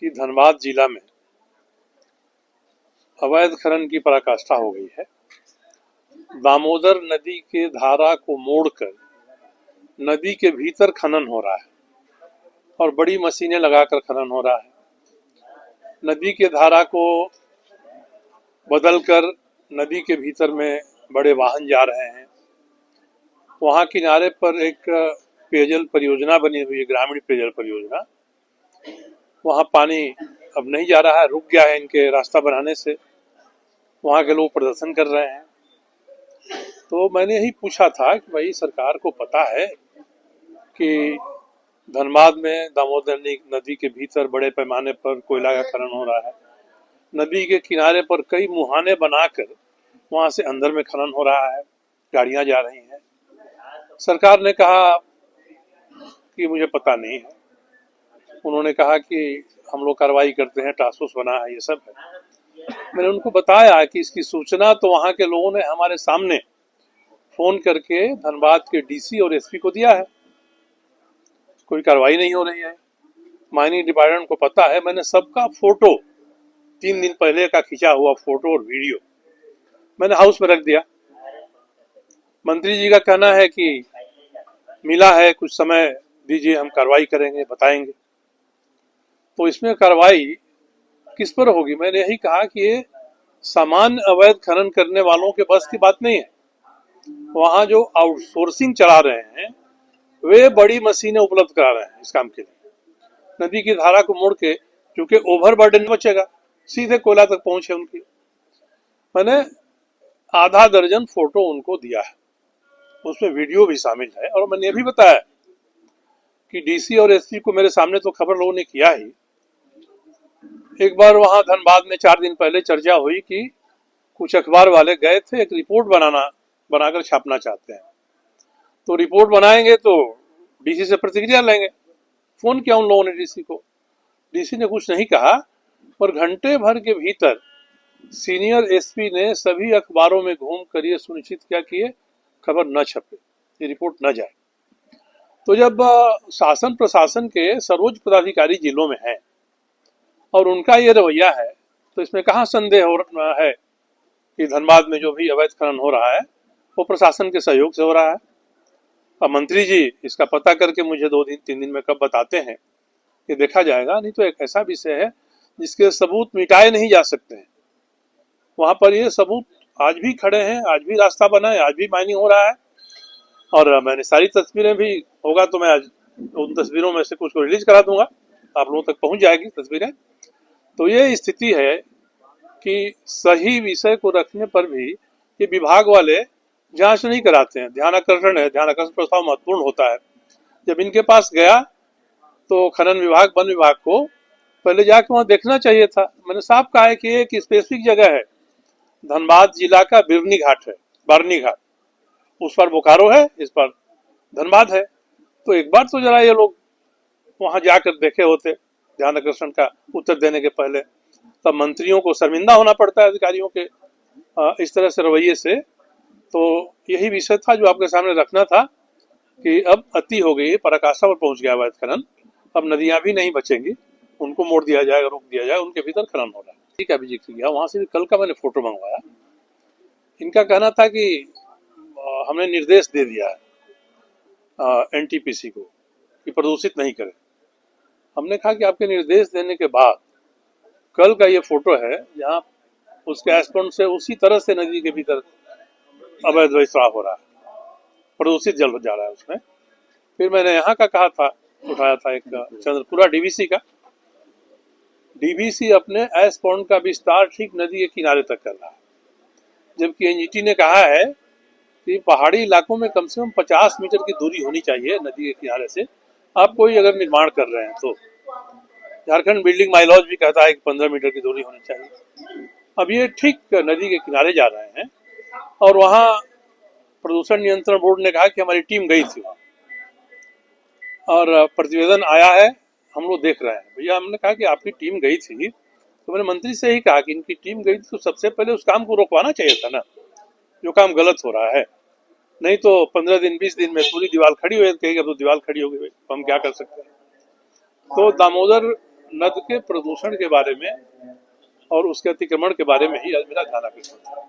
कि धनबाद जिला में अवैध खनन की पराकाष्ठा हो गई है। दामोदर नदी के धारा को मोड़कर नदी के भीतर खनन हो रहा है और बड़ी मशीनें लगाकर खनन हो रहा है। नदी के धारा को बदलकर नदी के भीतर में बड़े वाहन जा रहे हैं। वहां किनारे पर एक पेयजल परियोजना बनी हुई है, ग्रामीण पेयजल परियोजना। वहां पानी अब नहीं जा रहा है, रुक गया है इनके रास्ता बनाने से। वहां के लोग प्रदर्शन कर रहे हैं। तो मैंने यही पूछा था कि भाई सरकार को पता है कि धनबाद में दामोदर नदी के भीतर बड़े पैमाने पर कोयला का खनन हो रहा है। नदी के किनारे पर कई मुहाने बनाकर वहां से अंदर में खनन हो रहा है, गाड़ियां जा रही हैं। सरकार ने कहा कि मुझे पता नहीं है। उन्होंने कहा कि हम लोग कार्रवाई करते हैं, टास्क फोर्स बना है, ये सब है। मैंने उनको बताया कि इसकी सूचना तो वहां के लोगों ने हमारे सामने फोन करके धनबाद के डीसी और एसपी को दिया है। कोई कार्रवाई नहीं हो रही है। माइनिंग डिपार्टमेंट को पता है। मैंने सबका फोटो 3 दिन पहले का खींचा हुआ फोटो और वीडियो मैंने हाउस में रख दिया। मंत्री जी का कहना है कि मिला है, कुछ समय दीजिए, हम कार्रवाई करेंगे, बताएंगे। तो इसमें कार्रवाई किस पर होगी? मैंने यही कहा कि ये सामान्य अवैध खनन करने वालों के बस की बात नहीं है। वहां जो आउटसोर्सिंग चला रहे हैं वे बड़ी मशीनें उपलब्ध करा रहे हैं इस काम के लिए। नदी की धारा को मोड़ के, क्योंकि ओवरबर्डन बचेगा, सीधे कोयला तक पहुंचे उनकी। मैंने आधा दर्जन फोटो उनको दिया है, उसमें वीडियो भी शामिल है। और मैंने ये भी बताया कि डीसी और एसपी को मेरे सामने तो खबर लोगों ने किया ही। एक बार वहां धनबाद में 4 दिन पहले चर्चा हुई कि कुछ अखबार वाले गए थे, एक रिपोर्ट बनाकर छापना चाहते हैं। तो रिपोर्ट बनाएंगे तो डीसी से प्रतिक्रिया लेंगे। फोन किया उन लोगों ने डीसी को। डीसी ने कुछ नहीं कहा, पर घंटे भर के भीतर सीनियर एसपी ने सभी अखबारों में घूम कर ये सुनिश्चित किया कि ये खबर न छपे, ये रिपोर्ट न जाए। तो जब शासन प्रशासन के सर्वोच्च पदाधिकारी जिलों में हैं और उनका ये रवैया है, तो इसमें कहाँ संदेह हो रहा है कि धनबाद में जो भी अवैध खनन हो रहा है वो प्रशासन के सहयोग से हो रहा है। अब मंत्री जी इसका पता करके मुझे 2-3 दिन में कब बताते हैं ये देखा जाएगा। नहीं तो एक ऐसा विषय है जिसके सबूत मिटाए नहीं जा सकते हैं। वहां पर ये सबूत आज भी खड़े हैं, आज भी रास्ता बना है, आज भी माइनिंग हो रहा है। और मैंने सारी तस्वीरें भी, होगा तो मैं आज उन तस्वीरों में से कुछ को रिलीज करा दूंगा, आप लोगों तक पहुंच जाएगी तस्वीरें। तो ये स्थिति है कि सही विषय को रखने पर भी ये विभाग वाले जांच नहीं कराते हैं। ध्यानाकर्षण है, ध्यानाकर्षण प्रस्ताव महत्वपूर्ण होता है। जब इनके पास गया तो खनन विभाग, वन विभाग को पहले जाके वहां देखना चाहिए था। मैंने साफ कहा है कि एक स्पेसिफिक जगह है, धनबाद जिला का बिरनी घाट है, बारनी घाट। उस पर बोकारो है, इस पर धनबाद है। तो एक बार तो जरा ये लोग वहां जाकर देखे होते ध्यानाकर्षण का उत्तर देने के पहले। तब मंत्रियों को शर्मिंदा होना पड़ता है अधिकारियों के इस तरह से रवैये से। तो यही विषय था जो आपके सामने रखना था कि अब अति हो गई, पराकाष्ठा पर पहुंच गया अवैध खनन। अब नदियां भी नहीं बचेंगी, उनको मोड़ दिया जाएगा, रोक दिया जाएगा, उनके भीतर खनन हो रहा है। ठीक है, भी जिक्र किया वहां से भी कल का मैंने फोटो मंगवाया। इनका कहना था कि हमने निर्देश दे दिया है एनटीपीसी को कि प्रदूषित नहीं करे। हमने कहा कि आपके निर्देश देने के बाद कल का ये फोटो है जहाँ उसके एस्पॉन्ड से उसी तरह से नदी के भीतर अवैध स्राव हो रहा है, प्रदूषित जल जा रहा है उसमें। फिर मैंने यहाँ का कहा था, उठाया था एक चंद्रपुरा डीवीसी का। डीवीसी अपने एस्पॉन्ड का विस्तार ठीक नदी के किनारे तक कर रहा है, जबकि एनजीटी ने कहा है कि पहाड़ी इलाकों में कम से कम 50 मीटर की दूरी होनी चाहिए नदी के किनारे से, आप कोई अगर निर्माण कर रहे हैं तो। झारखंड बिल्डिंग माइलॉज भी कहता है कि 15 मीटर की दूरी होनी चाहिए। अब ये ठीक नदी के किनारे जा रहे हैं और वहां प्रदूषण नियंत्रण बोर्ड ने कहा कि हमारी टीम गई थी वहां और प्रतिवेदन आया है, हम लोग देख रहे हैं। भैया हमने कहा कि आपकी टीम गई थी, तो मैंने मंत्री से ही कहा कि इनकी टीम गई थी तो सबसे पहले उस काम को रोकवाना चाहिए था ना, जो काम गलत हो रहा है। नहीं तो 15 दिन 20 दिन में पूरी दीवार खड़ी हुई, कहेगी अब तो दीवार खड़ी हो गई, तो हम क्या कर सकते हैं। तो दामोदर नद के प्रदूषण के बारे में और उसके अतिक्रमण के बारे में ही आज मेरा ध्यान आकर्षण था।